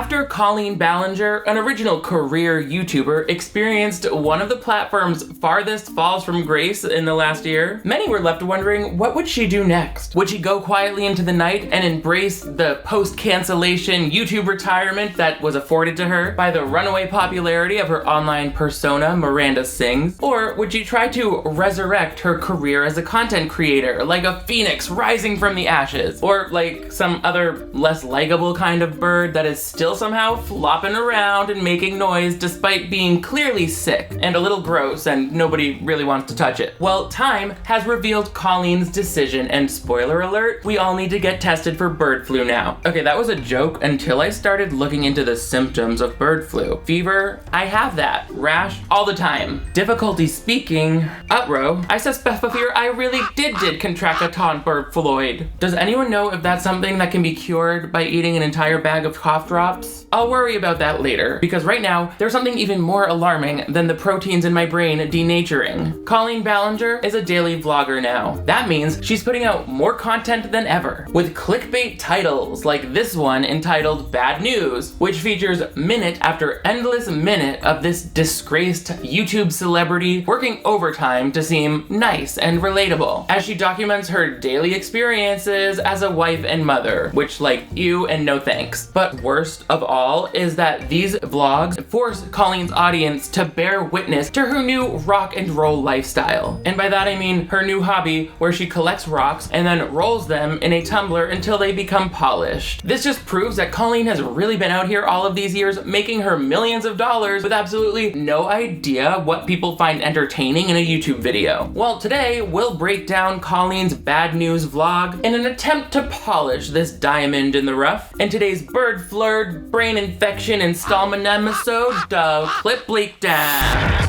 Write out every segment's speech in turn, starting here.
After Colleen Ballinger, an original career YouTuber, experienced one of the platform's farthest falls from grace in the last year, many were left wondering, what would she do next? Would she go quietly into the night and embrace the post-cancellation YouTube retirement that was afforded to her by the runaway popularity of her online persona, Miranda Sings? Or would she try to resurrect her career as a content creator, like a phoenix rising from the ashes? Or like some other less likable kind of bird that is still somehow flopping around and making noise despite being clearly sick and a little gross and nobody really wants to touch it? Well, time has revealed Colleen's decision, and spoiler alert, we all need to get tested for bird flu now. Okay, that was a joke until I started looking into the symptoms of bird flu. Fever, I have that. Rash, all the time. Difficulty speaking, uprow, I suspect I really did contract a ton bird fluid. Does anyone know if that's something that can be cured by eating an entire bag of cough drops? I'll worry about that later, because right now, there's something even more alarming than the proteins in my brain denaturing. Colleen Ballinger is a daily vlogger now. That means she's putting out more content than ever, with clickbait titles like this one entitled Bad News, which features minute after endless minute of this disgraced YouTube celebrity working overtime to seem nice and relatable, as she documents her daily experiences as a wife and mother, which like, ew and no thanks. But worst of all is that these vlogs force Colleen's audience to bear witness to her new rock and roll lifestyle. And by that I mean her new hobby where she collects rocks and then rolls them in a tumbler until they become polished. This just proves that Colleen has really been out here all of these years making her millions of dollars with absolutely no idea what people find entertaining in a YouTube video. Well, today we'll break down Colleen's Bad News vlog in an attempt to polish this diamond in the rough in today's bird flurred brain infection installment episode of Clip Breakdown.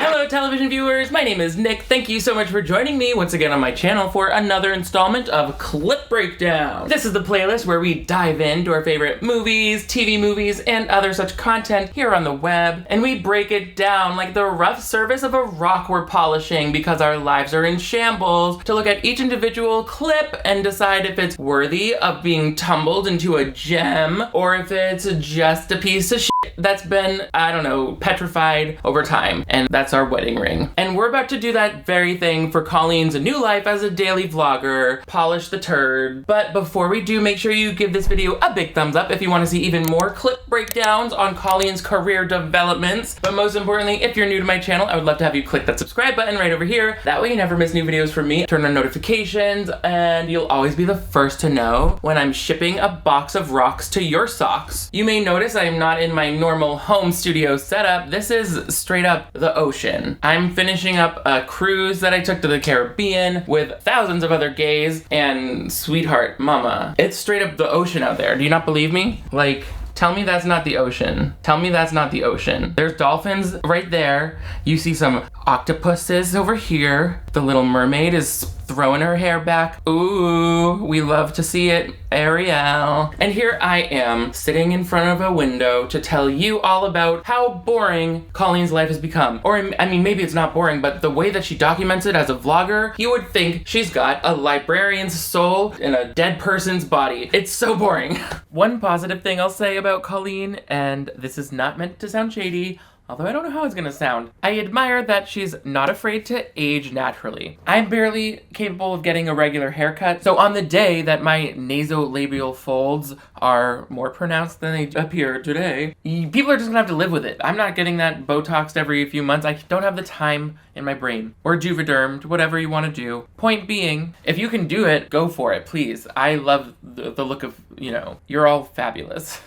Hello television viewers, my name is Nick. Thank you so much for joining me once again on my channel for another installment of Clip Breakdown. This is the playlist where we dive into our favorite movies, TV movies, and other such content here on the web, and we break it down like the rough surface of a rock we're polishing because our lives are in shambles, to look at each individual clip and decide if it's worthy of being tumbled into a gem or if it's just a piece of shit that's been, I don't know, petrified over time. And that's our wedding ring. And we're about to do that very thing for Colleen's new life as a daily vlogger, polish the turd. But before we do, make sure you give this video a big thumbs up if you want to see even more clip breakdowns on Colleen's career developments. But most importantly, if you're new to my channel, I would love to have you click that subscribe button right over here. That way you never miss new videos from me. Turn on notifications and you'll always be the first to know when I'm shipping a box of rocks to your socks. You may notice I'm not in my normal home studio setup. This is straight up the ocean. I'm finishing up a cruise that I took to the Caribbean with thousands of other gays and sweetheart mama. It's straight up the ocean out there. Do you not believe me? Like, tell me that's not the ocean. Tell me that's not the ocean. There's dolphins right there. You see some octopuses over here. The Little Mermaid is throwing her hair back. Ooh, we love to see it, Ariel. And here I am, sitting in front of a window to tell you all about how boring Colleen's life has become. Or, I mean, maybe it's not boring, but the way that she documents it as a vlogger, you would think she's got a librarian's soul in a dead person's body. It's so boring. One positive thing I'll say about Colleen, and this is not meant to sound shady, although I don't know how it's gonna sound, I admire that she's not afraid to age naturally. I'm barely capable of getting a regular haircut, so on the day that my nasolabial folds are more pronounced than they appear today, people are just gonna have to live with it. I'm not getting that Botoxed every few months. I don't have the time in my brain. Or Juvedermed, whatever you wanna do. Point being, if you can do it, go for it, please. I love the look of, you know, you're all fabulous.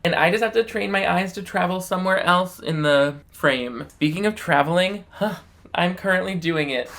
And I just have to train my eyes to travel somewhere else in the frame. Speaking of traveling, I'm currently doing it.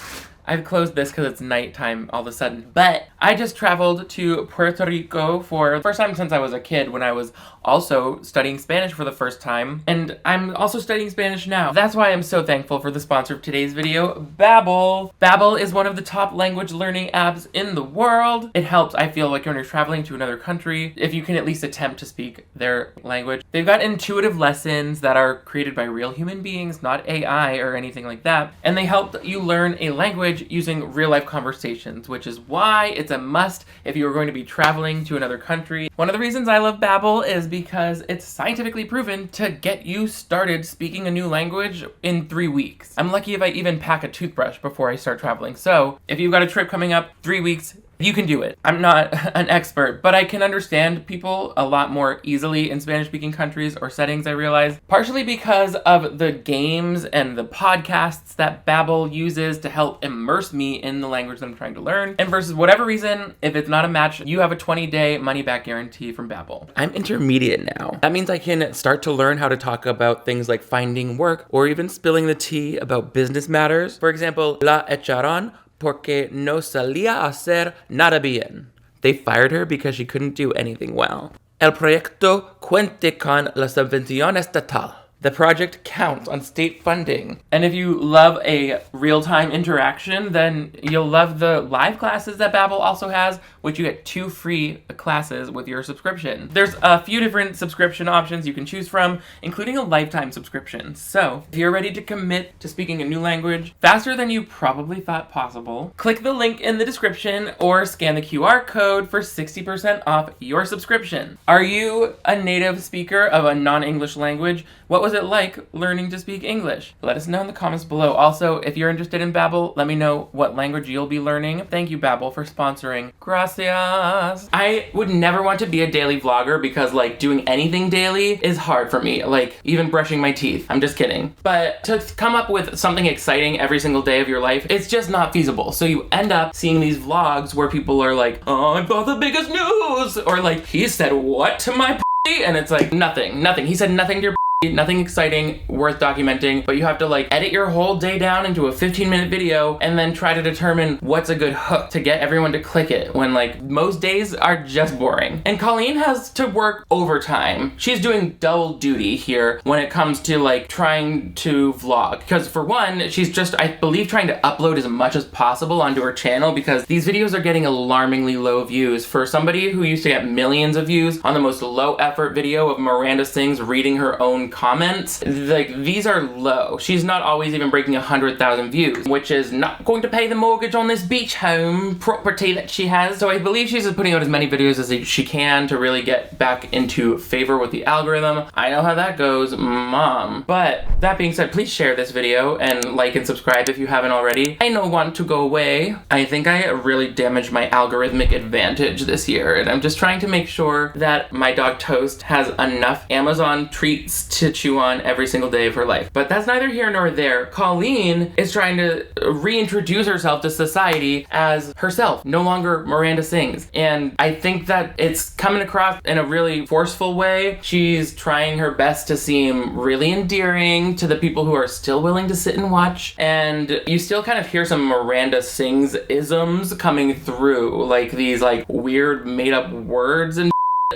I've closed this because it's nighttime all of a sudden, but I just traveled to Puerto Rico for the first time since I was a kid, when I was also studying Spanish for the first time, and I'm also studying Spanish now. That's why I'm so thankful for the sponsor of today's video, BABBEL. BABBEL is one of the top language learning apps in the world. It helps, I feel like, when you're traveling to another country, if you can at least attempt to speak their language. They've got intuitive lessons that are created by real human beings, not AI or anything like that, and they help you learn a language language using real-life conversations, which is why it's a must if you are going to be traveling to another country. One of the reasons I love Babbel is because it's scientifically proven to get you started speaking a new language in 3 weeks. I'm lucky if I even pack a toothbrush before I start traveling. So if you've got a trip coming up, 3 weeks, you can do it. I'm not an expert, but I can understand people a lot more easily in Spanish-speaking countries or settings, I realize. Partially because of the games and the podcasts that Babbel uses to help immerse me in the language that I'm trying to learn. And versus whatever reason, if it's not a match, you have a 20-day money-back guarantee from Babbel. I'm intermediate now. That means I can start to learn how to talk about things like finding work or even spilling the tea about business matters. For example, la echaron porque no salía a hacer nada bien. They fired her because she couldn't do anything well. El proyecto cuente con la subvención estatal. The project counts on state funding. And if you love a real-time interaction, then you'll love the live classes that Babbel also has, which you get 2 free classes with your subscription. There's a few different subscription options you can choose from, including a lifetime subscription. So if you're ready to commit to speaking a new language faster than you probably thought possible, click the link in the description or scan the QR code for 60% off your subscription. Are you a native speaker of a non-English language? What was it like learning to speak English? Let us know in the comments below. Also, if you're interested in Babbel, let me know what language you'll be learning. Thank you, Babbel, for sponsoring. Gracias. I would never want to be a daily vlogger because, like, doing anything daily is hard for me. Like, even brushing my teeth. I'm just kidding. But to come up with something exciting every single day of your life, it's just not feasible. So you end up seeing these vlogs where people are like, oh, I've got the biggest news! Or like, he said what to my p***? And it's like, nothing. He said nothing to your nothing exciting worth documenting, but you have to like edit your whole day down into a 15-minute video and then try to determine what's a good hook to get everyone to click it when like most days are just boring. And Colleen has to work overtime. She's doing double duty here when it comes to like trying to vlog, because for one, she's just, I believe, trying to upload as much as possible onto her channel because these videos are getting alarmingly low views. For somebody who used to get millions of views on the most low effort video of Miranda Sings reading her own comments, like, these are low. She's not always even breaking 100,000 views, which is not going to pay the mortgage on this beach home property that she has. So I believe she's just putting out as many videos as she can to really get back into favor with the algorithm. I know how that goes, mom. But that being said, please share this video and like and subscribe if you haven't already. I don't want to go away. I think I really damaged my algorithmic advantage this year, and I'm just trying to make sure that my dog Toast has enough Amazon treats to chew on every single day of her life. But that's neither here nor there. Colleen is trying to reintroduce herself to society as herself, no longer Miranda Sings. And I think that it's coming across in a really forceful way. She's trying her best to seem really endearing to the people who are still willing to sit and watch. And you still kind of hear some Miranda Sings isms coming through, like these like weird made up words and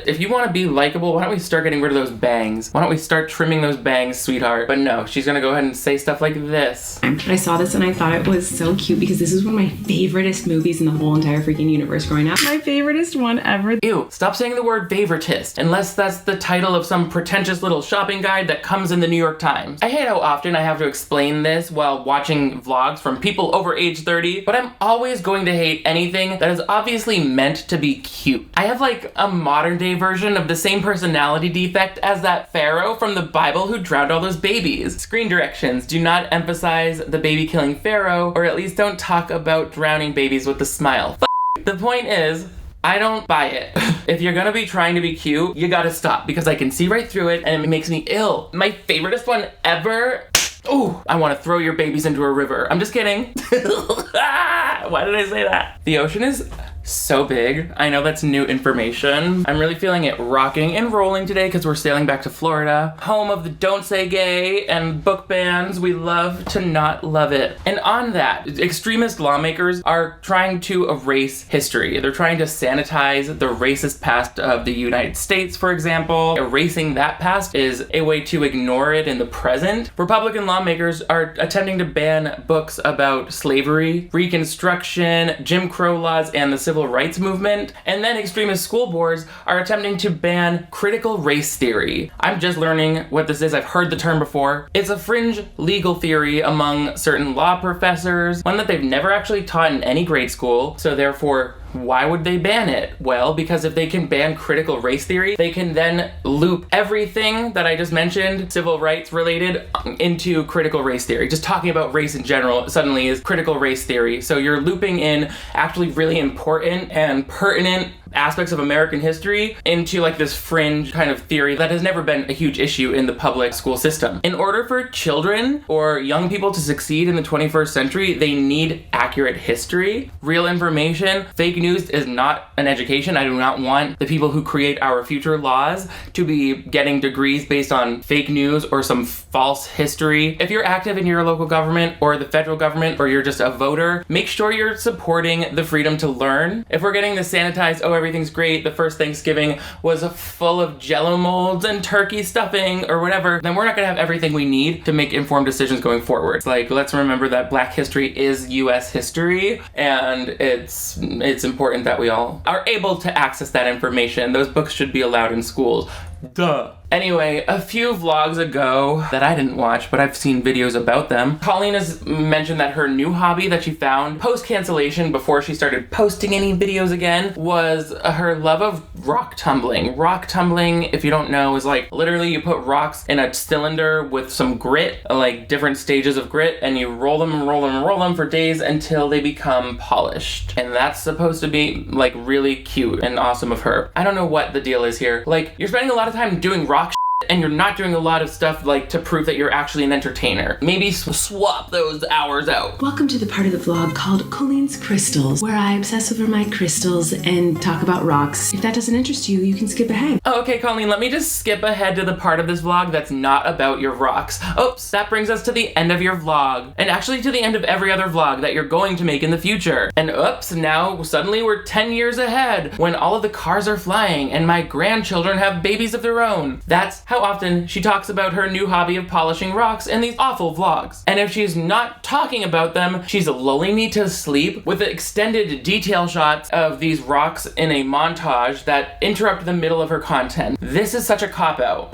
if you want to be likable, why don't we start getting rid of those bangs? Why don't we start trimming those bangs, sweetheart? But no, she's gonna go ahead and say stuff like this. I saw this and I thought it was so cute because this is one of my favoriteest movies in the whole entire freaking universe growing up. My favoriteest one ever. Ew, stop saying the word favoritist, unless that's the title of some pretentious little shopping guide that comes in the New York Times. I hate how often I have to explain this while watching vlogs from people over age 30, but I'm always going to hate anything that is obviously meant to be cute. I have like a modern day version of the same personality defect as that pharaoh from the Bible who drowned all those babies. Screen directions: do not emphasize the baby killing pharaoh, or at least don't talk about drowning babies with a smile. The point is, I don't buy it. If you're gonna be trying to be cute, you gotta stop, because I can see right through it and it makes me ill. My favoriteest one ever. Ooh, I want to throw your babies into a river. I'm just kidding. Why did I say that? The ocean is so big. I know that's new information. I'm really feeling it rocking and rolling today because we're sailing back to Florida, home of the Don't Say Gay and book bans. We love to not love it. And on that, extremist lawmakers are trying to erase history. They're trying to sanitize the racist past of the United States, for example. Erasing that past is a way to ignore it in the present. Republican lawmakers are attempting to ban books about slavery, Reconstruction, Jim Crow laws, and the civil rights movement, and then extremist school boards are attempting to ban critical race theory. I'm just learning what this is. I've heard the term before. It's a fringe legal theory among certain law professors, one that they've never actually taught in any grade school, so therefore why would they ban it? Well, because if they can ban critical race theory, they can then loop everything that I just mentioned, civil rights related, into critical race theory. Just talking about race in general suddenly is critical race theory. So you're looping in actually really important and pertinent aspects of American history into like this fringe kind of theory that has never been a huge issue in the public school system. In order for children or young people to succeed in the 21st century, they need accurate history, real information. Fake news is not an education. I do not want the people who create our future laws to be getting degrees based on fake news or some false history. If you're active in your local government or the federal government, or you're just a voter, make sure you're supporting the freedom to learn. If we're getting the sanitized, oh, everything's great, the first Thanksgiving was full of jello molds and turkey stuffing or whatever, then we're not gonna have everything we need to make informed decisions going forward. It's like, let's remember that Black history is US history, and it's important that we all are able to access that information. Those books should be allowed in schools. Duh. Anyway, a few vlogs ago that I didn't watch, but I've seen videos about them, Colleen has mentioned that her new hobby that she found post-cancellation before she started posting any videos again was her love of rock tumbling. Rock tumbling, if you don't know, is like literally you put rocks in a cylinder with some grit, like different stages of grit, and you roll them and roll them and roll them for days until they become polished. And that's supposed to be like really cute and awesome of her. I don't know what the deal is here. Like, you're spending a lot of time doing rock and you're not doing a lot of stuff like to prove that you're actually an entertainer. Maybe swap those hours out. Welcome to the part of the vlog called Colleen's Crystals, where I obsess over my crystals and talk about rocks. If that doesn't interest you, you can skip ahead. Oh, okay, Colleen, let me just skip ahead to the part of this vlog that's not about your rocks. Oops, that brings us to the end of your vlog. And actually to the end of every other vlog that you're going to make in the future. And oops, now suddenly we're 10 years ahead when all of the cars are flying and my grandchildren have babies of their own. That's how often she talks about her new hobby of polishing rocks in these awful vlogs. And if she's not talking about them, she's lulling me to sleep with extended detail shots of these rocks in a montage that interrupt the middle of her content. This is such a cop-out.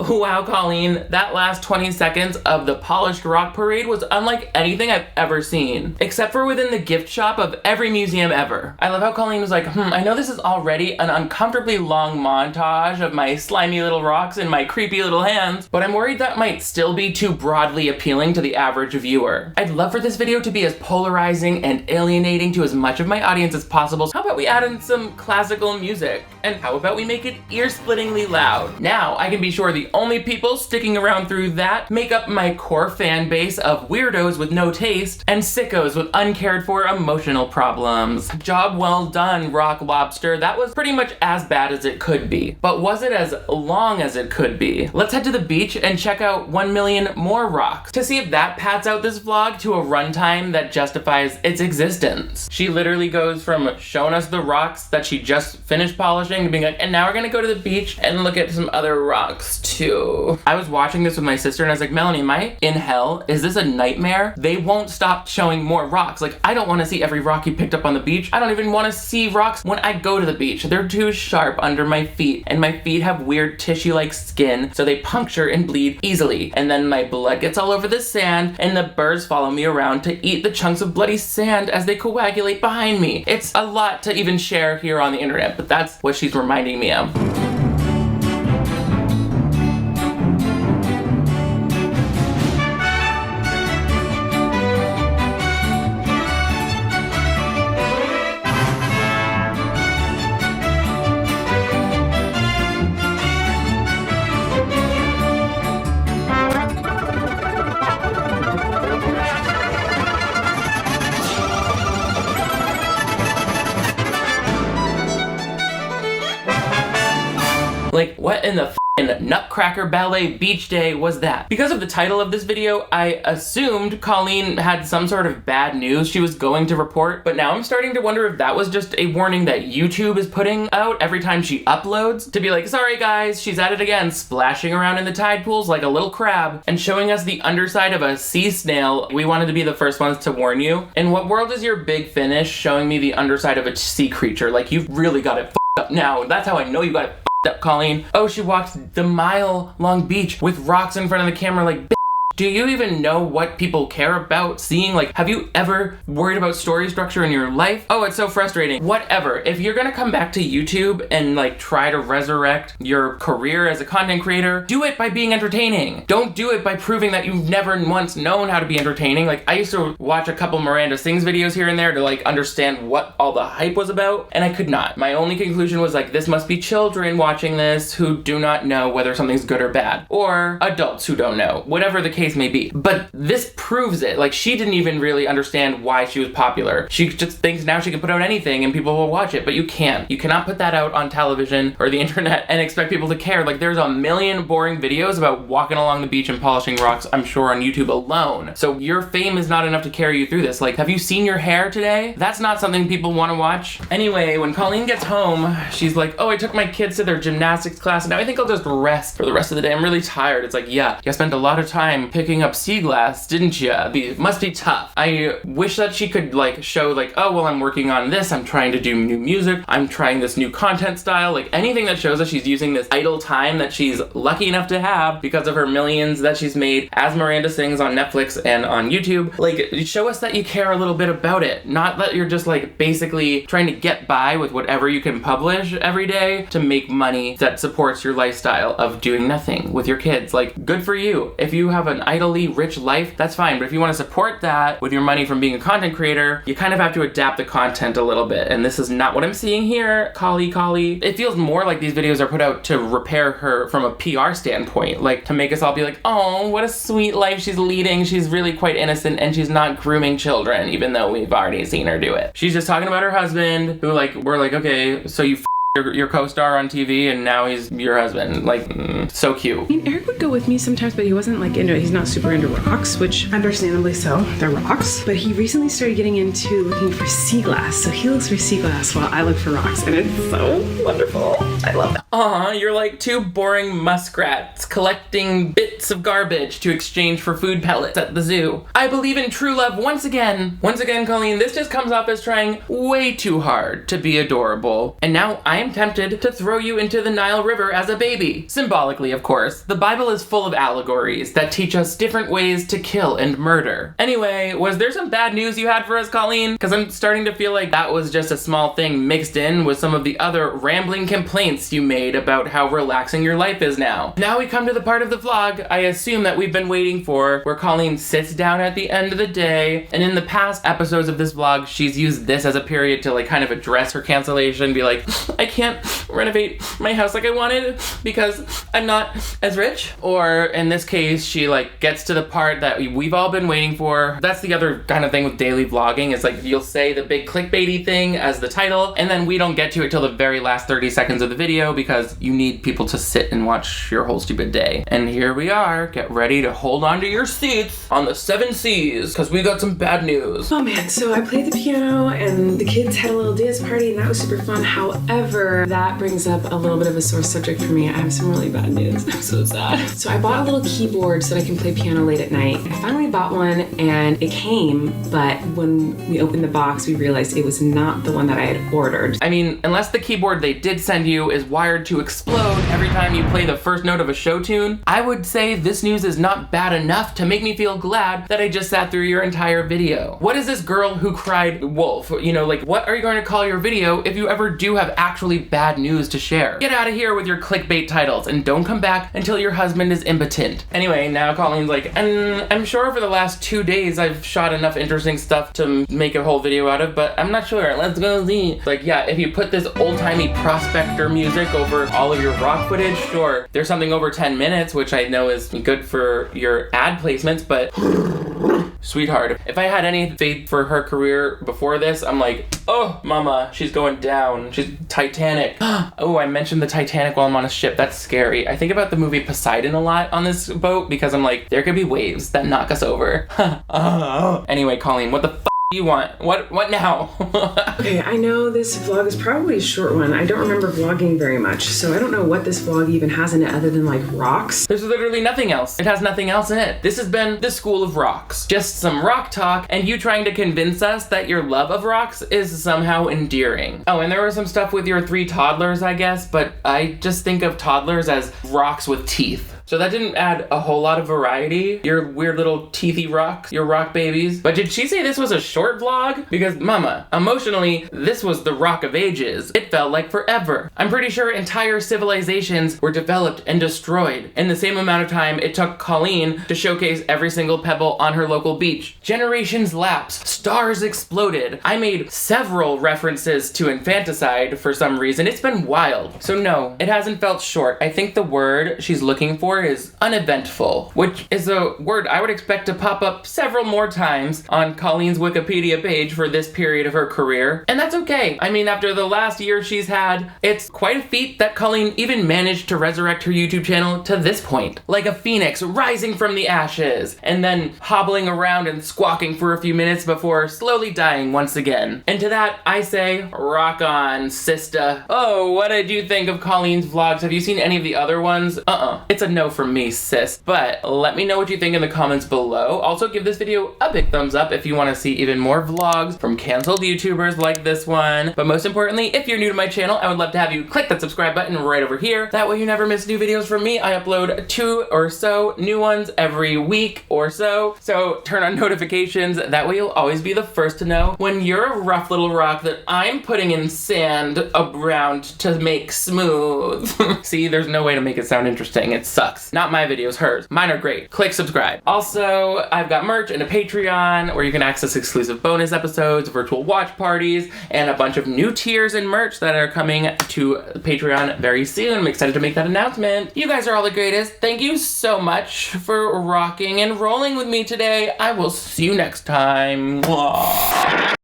Wow, Colleen, that last 20 seconds of the polished rock parade was unlike anything I've ever seen, except for within the gift shop of every museum ever. I love how Colleen was like, I know this is already an uncomfortably long montage of my slimy little rocks in my creepy little hands, but I'm worried that might still be too broadly appealing to the average viewer. I'd love for this video to be as polarizing and alienating to as much of my audience as possible. How about we add in some classical music? And how about we make it ear-splittingly loud? Now I can be sure the only people sticking around through that make up my core fan base of weirdos with no taste and sickos with uncared for emotional problems. Job well done, Rock Lobster. That was pretty much as bad as it could be. But was it as long as it could be? Let's head to the beach and check out 1 million more rocks to see if that pads out this vlog to a runtime that justifies its existence. She literally goes from showing us the rocks that she just finished polishing to being like, and now we're gonna go to the beach and look at some other rocks too. I was watching this with my sister and I was like, Melanie, am I in hell? Is this a nightmare? They won't stop showing more rocks. Like, I don't want to see every rock you picked up on the beach. I don't even want to see rocks when I go to the beach. They're too sharp under my feet, and my feet have weird tissue-like skin, so they puncture and bleed easily. And then my blood gets all over the sand, and the birds follow me around to eat the chunks of bloody sand as they coagulate behind me. It's a lot to even share here on the internet, but that's what she's reminding me of. Like, what in the Nutcracker Ballet Beach Day was that? Because of the title of this video, I assumed Colleen had some sort of bad news she was going to report, but now I'm starting to wonder if that was just a warning that YouTube is putting out every time she uploads, to be like, sorry guys, she's at it again, splashing around in the tide pools like a little crab, and showing us the underside of a sea snail. We wanted to be the first ones to warn you. In what world is your Big Finish showing me the underside of a sea creature? Like, you've really got it f***ed up now. That's how I know you got it f***ed up, Colleen. Oh, she walked the mile-long beach with rocks in front of the camera like, do you even know what people care about seeing? Like, have you ever worried about story structure in your life? Oh, it's so frustrating. Whatever. If you're gonna come back to YouTube and like try to resurrect your career as a content creator, do it by being entertaining. Don't do it by proving that you've never once known how to be entertaining. Like, I used to watch a couple Miranda Sings videos here and there to like understand what all the hype was about, and I could not. My only conclusion was like, this must be children watching this who do not know whether something's good or bad, or adults who don't know, whatever the case may be. But this proves it. Like, she didn't even really understand why she was popular. She just thinks now she can put out anything and people will watch it, but you can't. You cannot put that out on television or the internet and expect people to care. Like, there's a million boring videos about walking along the beach and polishing rocks, I'm sure, on YouTube alone. So your fame is not enough to carry you through this. Like, have you seen your hair today? That's not something people want to watch. Anyway, when Colleen gets home, she's like, oh, I took my kids to their gymnastics class and now I think I'll just rest for the rest of the day. I'm really tired. It's like, yeah, you spent a lot of time picking up sea glass, didn't you? Must be tough. I wish that she could like show like, oh, well, I'm working on this, I'm trying to do new music, I'm trying this new content style, like anything that shows that she's using this idle time that she's lucky enough to have because of her millions that she's made as Miranda Sings on Netflix and on YouTube. Like, show us that you care a little bit about it, not that you're just like basically trying to get by with whatever you can publish every day to make money that supports your lifestyle of doing nothing with your kids. Like, good for you. If you have an idly rich life, that's fine, but if you want to support that with your money from being a content creator, you kind of have to adapt the content a little bit, and this is not what I'm seeing here, Collie. It feels more like these videos are put out to repair her from a PR standpoint, like to make us all be like, oh, what a sweet life she's leading, she's really quite innocent and she's not grooming children, even though we've already seen her do it. She's just talking about her husband, who like, we're like, okay, so you your co-star on TV and now he's your husband. Like, so cute. I mean, Eric would go with me sometimes, but he wasn't like into it. He's not super into rocks, which understandably so, they're rocks. But he recently started getting into looking for sea glass. So he looks for sea glass while I look for rocks, and it's so wonderful. I love that. You're like two boring muskrats collecting bits of garbage to exchange for food pellets at the zoo. I believe in true love once again. Once again, Colleen, this just comes off as trying way too hard to be adorable. And now I am tempted to throw you into the Nile River as a baby. Symbolically, of course. The Bible is full of allegories that teach us different ways to kill and murder. Anyway, was there some bad news you had for us, Colleen? Because I'm starting to feel like that was just a small thing mixed in with some of the other rambling complaints you made about how relaxing your life is now. Now we come to the part of the vlog I assume that we've been waiting for, where Colleen sits down at the end of the day, and in the past episodes of this vlog, she's used this as a period to like kind of address her cancellation, be like, I can't renovate my house like I wanted because I'm not as rich. Or in this case, she like gets to the part that we've all been waiting for. That's the other kind of thing with daily vlogging, is like you'll say the big clickbaity thing as the title, and then we don't get to it till the very last 30 seconds of the video because you need people to sit and watch your whole stupid day. And here we are. Get ready to hold on to your seats on the 7 C's because we got some bad news. Oh man, so I played the piano and the kids had a little dance party and that was super fun. However, that brings up a little bit of a sore subject for me. I have some really bad news. I'm so sad. So I bought a little keyboard so that I can play piano late at night. I finally bought one and it came, but when we opened the box, we realized it was not the one that I had ordered. I mean, unless the keyboard they did send you is wired to explode every time you play the first note of a show tune, I would say this news is not bad enough to make me feel glad that I just sat through your entire video. What is this girl who cried wolf? You know, like, what are you going to call your video if you ever do have actually bad news to share? Get out of here with your clickbait titles and don't come back until your husband is impotent. Anyway, now Colleen's like, and I'm sure for the last 2 days I've shot enough interesting stuff to make a whole video out of, but I'm not sure. Let's go see. Like, yeah, if you put this old-timey prospector music over all of your rock footage, sure, there's something over 10 minutes, which I know is good for your ad placements, but sweetheart. If I had any faith for her career before this, I'm like, oh, mama, she's going down. She's Titanic. Oh, I mentioned the Titanic while I'm on a ship. That's scary. I think about the movie Poseidon a lot on this boat because I'm like, there could be waves that knock us over. Anyway, Colleen, what the f you want? What now? Okay, I know this vlog is probably a short one. I don't remember vlogging very much, so I don't know what this vlog even has in it other than like rocks. There's literally nothing else. It has nothing else in it. This has been the School of Rocks. Just some rock talk and you trying to convince us that your love of rocks is somehow endearing. Oh, and there was some stuff with your 3 toddlers, I guess, but I just think of toddlers as rocks with teeth. So that didn't add a whole lot of variety. Your weird little teethy rocks, your rock babies. But did she say this was a short vlog? Because mama, emotionally, this was the rock of ages. It felt like forever. I'm pretty sure entire civilizations were developed and destroyed in the same amount of time it took Colleen to showcase every single pebble on her local beach. Generations lapsed, stars exploded. I made several references to infanticide for some reason. It's been wild. So no, it hasn't felt short. I think the word she's looking for is uneventful, which is a word I would expect to pop up several more times on Colleen's Wikipedia page for this period of her career. And that's okay. I mean, after the last year she's had, it's quite a feat that Colleen even managed to resurrect her YouTube channel to this point. Like a phoenix rising from the ashes, and then hobbling around and squawking for a few minutes before slowly dying once again. And to that, I say, rock on, sista. Oh, what did you think of Colleen's vlogs? Have you seen any of the other ones? It's a no from me, sis. But let me know what you think in the comments below. Also, give this video a big thumbs up if you want to see even more vlogs from canceled YouTubers like this one. But most importantly, if you're new to my channel, I would love to have you click that subscribe button right over here. That way you never miss new videos from me. I upload 2 or so new ones every week or so. So turn on notifications. That way you'll always be the first to know when you're a rough little rock that I'm putting in sand around to make smooth. See, there's no way to make it sound interesting. It sucks. Not my videos, hers. Mine are great. Click subscribe. Also, I've got merch and a Patreon where you can access exclusive bonus episodes, virtual watch parties, and a bunch of new tiers and merch that are coming to Patreon very soon. I'm excited to make that announcement. You guys are all the greatest. Thank you so much for rocking and rolling with me today. I will see you next time. Mwah.